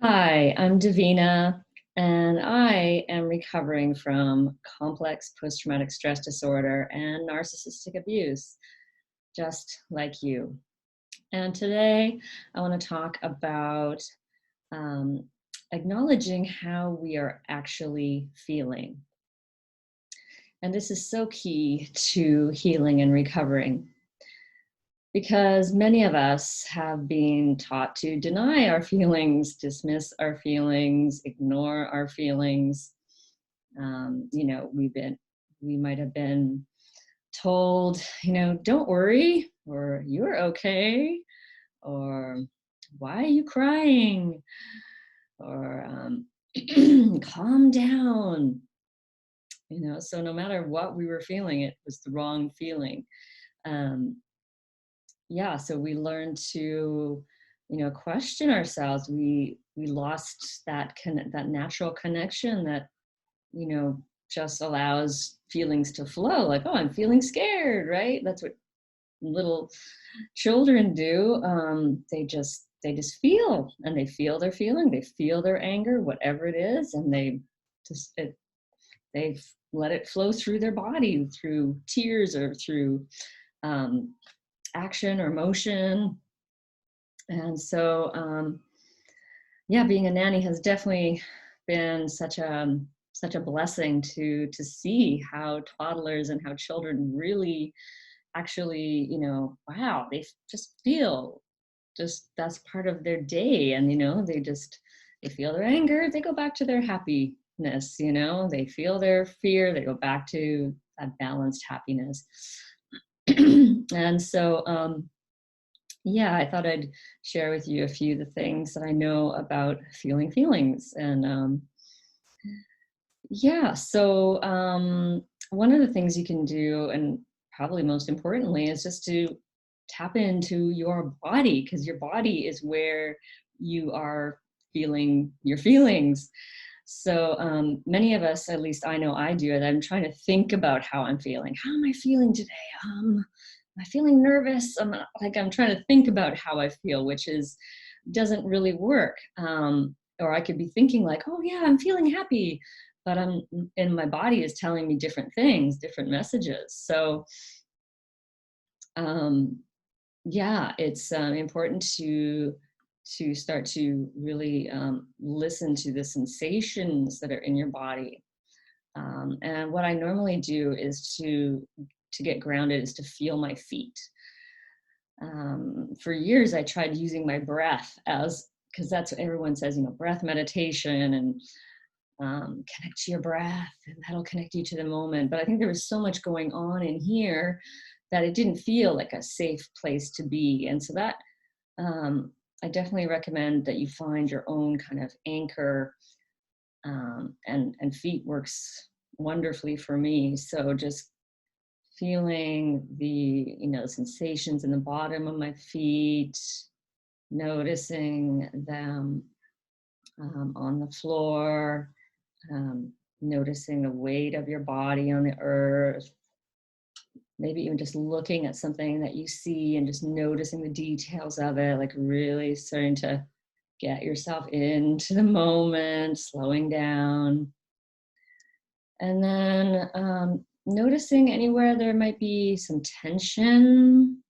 Hi, I'm Davina, and I am recovering from complex post-traumatic stress disorder and narcissistic abuse, just like you. And today I want to talk about um, acknowledging how we are actually feeling. And this is so key to healing and recovering because many of us have been taught to deny our feelings, dismiss our feelings, ignore our feelings. We might have been told, don't worry, or you're okay, or why are you crying, or calm down. So no matter what we were feeling, it was the wrong feeling. Um, yeah, so we learned to question ourselves. We lost that natural connection that you know just allows feelings to flow, like, oh, I'm feeling scared, right? That's what little children do. They just feel, and they feel their feeling, they feel their anger, whatever it is, and they let it flow through their body, through tears or through um, action or motion. And so, yeah, being a nanny has definitely been such a blessing to see how toddlers and how children really actually, wow, just feel, just that's part of their day. And they feel their anger, they go back to their happiness. They feel their fear, they go back to that balanced happiness. And so, yeah, I thought I'd share with you a few of the things that I know about feeling feelings. And yeah, so one of the things you can do, and probably most importantly, is just to tap into your body, because your body is where you are feeling your feelings. So many of us, at least I know I do it, I'm trying to think about how I'm feeling. How am I feeling today? Am I feeling nervous? I'm trying to think about how I feel, which doesn't really work. Or I could be thinking like, oh yeah, I'm feeling happy, but and my body is telling me different things, different messages. So um, yeah, it's important to start to really listen to the sensations that are in your body. And what I normally do is to get grounded is to feel my feet. For years, I tried using my breath as, because that's what everyone says, breath meditation, and connect to your breath, and that'll connect you to the moment. But I think there was so much going on in here that it didn't feel like a safe place to be. And so that I definitely recommend that you find your own kind of anchor, and feet works wonderfully for me. So just feeling the sensations in the bottom of my feet, noticing them on the floor, noticing the weight of your body on the earth, maybe even just looking at something that you see and just noticing the details of it, like really starting to get yourself into the moment, slowing down. And then noticing anywhere there might be some tension.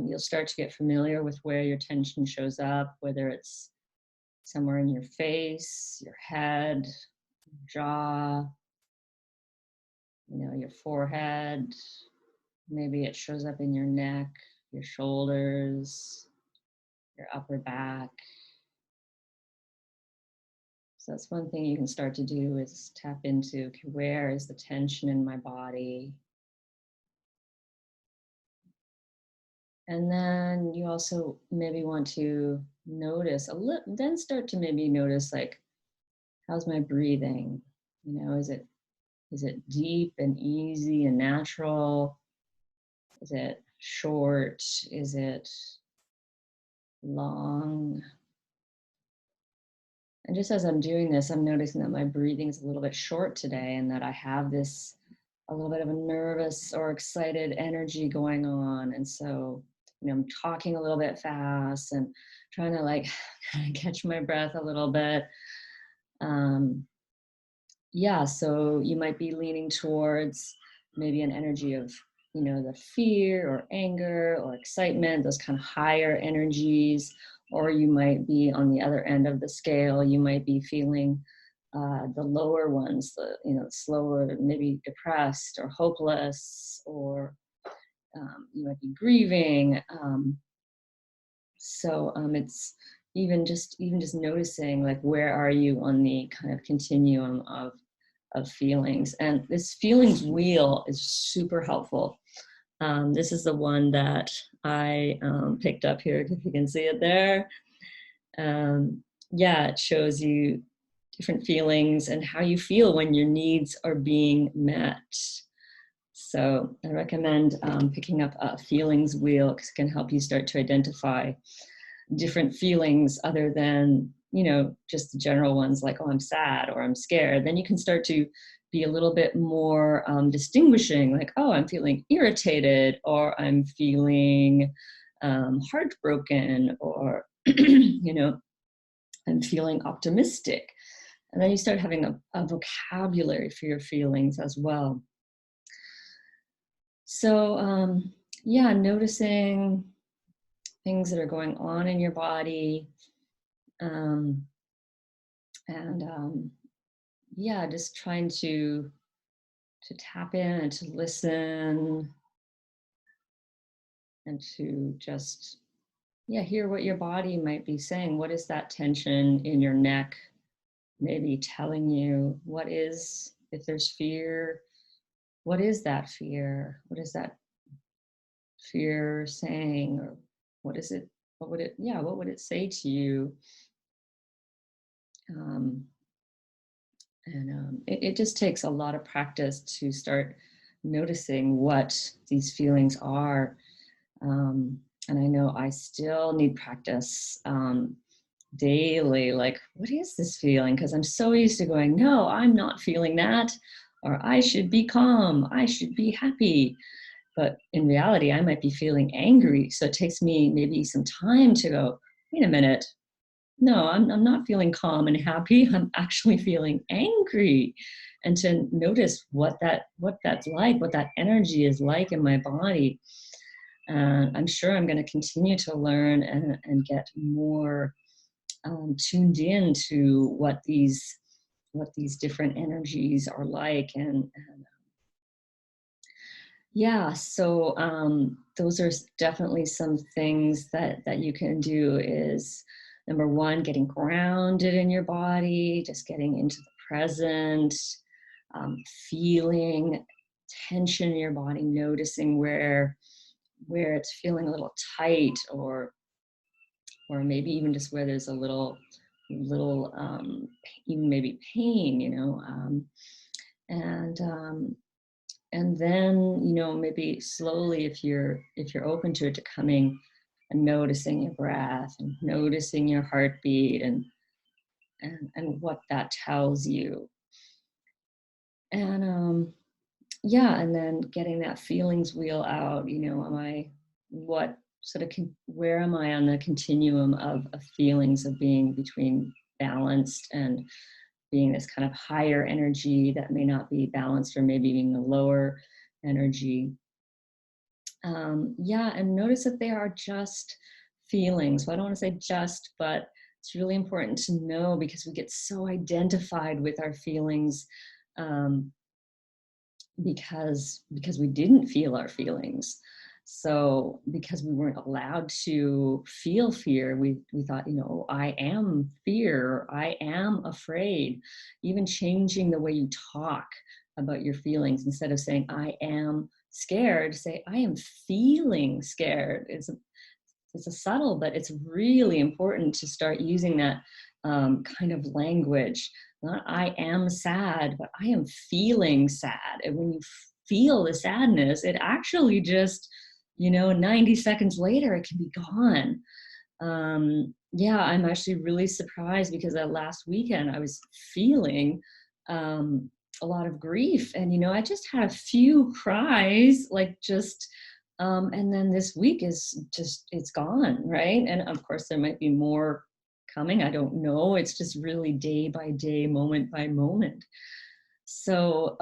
You'll start to get familiar with where your tension shows up, whether it's somewhere in your face, your head, your jaw, your forehead. Maybe it shows up in your neck, your shoulders, your upper back. So that's one thing you can start to do, is tap into, okay, where is the tension in my body? And then you also maybe want to notice a little, then start to maybe notice, like, how's my breathing? Is it deep and easy and natural? Is it short? Is it long? And just as I'm doing this, I'm noticing that my breathing is a little bit short today, and that I have a little bit of a nervous or excited energy going on. And so I'm talking a little bit fast and trying to like catch my breath a little bit. Um, yeah, so you might be leaning towards maybe an energy of, the fear or anger or excitement, those kind of higher energies, or you might be on the other end of the scale. You might be feeling the lower ones, slower, maybe depressed or hopeless, or you might be grieving. It's even just noticing, like, where are you on the kind of continuum of feelings. And this feelings wheel is super helpful. This is the one that I picked up here, if you can see it there. Yeah, it shows you different feelings and how you feel when your needs are being met. So I recommend picking up a feelings wheel, because it can help you start to identify different feelings other than, just the general ones like, oh, I'm sad or I'm scared. Then you can start to be a little bit more distinguishing, like, oh, I'm feeling irritated, or I'm feeling heartbroken, or, I'm feeling optimistic. And then you start having a vocabulary for your feelings as well. So, yeah, noticing things that are going on in your body. And yeah, just trying to tap in and to listen and to just, yeah, hear what your body might be saying. What is that tension in your neck maybe telling you? What is, if there's fear, what is that fear? What is that fear saying? Or what is it? What would it say to you? Um, it just takes a lot of practice to start noticing what these feelings are. And I know I still need practice daily. Like, what is this feeling? Because I'm so used to going, no, I'm not feeling that. Or I should be calm. I should be happy. But in reality, I might be feeling angry. So it takes me maybe some time to go, wait a minute. No, I'm not feeling calm and happy. I'm actually feeling angry. And to notice what that's like, what that energy is like in my body. And I'm sure I'm going to continue to learn and get more tuned in to what these different energies are like. And yeah, so those are definitely some things that you can do. Is number one, getting grounded in your body, just getting into the present, feeling tension in your body, noticing where it's feeling a little tight, or maybe even just where there's a little even maybe pain, and and then, maybe slowly, if you're open to it, to coming and noticing your breath and noticing your heartbeat, and what that tells you. And yeah, and then getting that feelings wheel out. Where am I on the continuum of feelings, of being between balanced and being this kind of higher energy that may not be balanced, or maybe being a lower energy. Yeah, and notice that they are just feelings. Well, I don't want to say just, but it's really important to know, because we get so identified with our feelings, because we didn't feel our feelings. So because we weren't allowed to feel fear, we thought, I am fear, I am afraid. Even changing the way you talk about your feelings, instead of saying I am scared, say I am feeling scared. It's a subtle, but it's really important to start using that kind of language. Not I am sad, but I am feeling sad. And when you feel the sadness, it actually just, 90 seconds later, it can be gone. Yeah, I'm actually really surprised, because that last weekend I was feeling a lot of grief. And, I just had a few cries, like just And then this week is just, it's gone, right? And of course, there might be more coming. I don't know. It's just really day by day, moment by moment. So,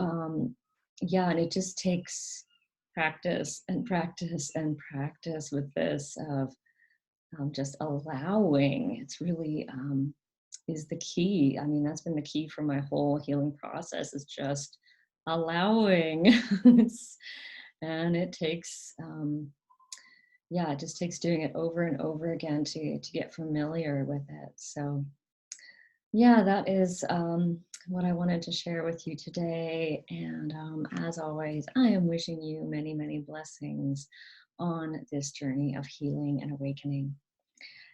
yeah, and it just takes practice and practice and practice with this of just allowing. It's really is the key. I mean, that's been the key for my whole healing process, is just allowing. And it takes, yeah, it just takes doing it over and over again to get familiar with it. So yeah, that is what I wanted to share with you today. And as always, I am wishing you many, many blessings on this journey of healing and awakening.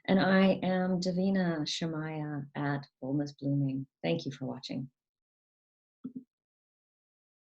And I am Davina Shamaya at Boldness Blooming. Thank you for watching.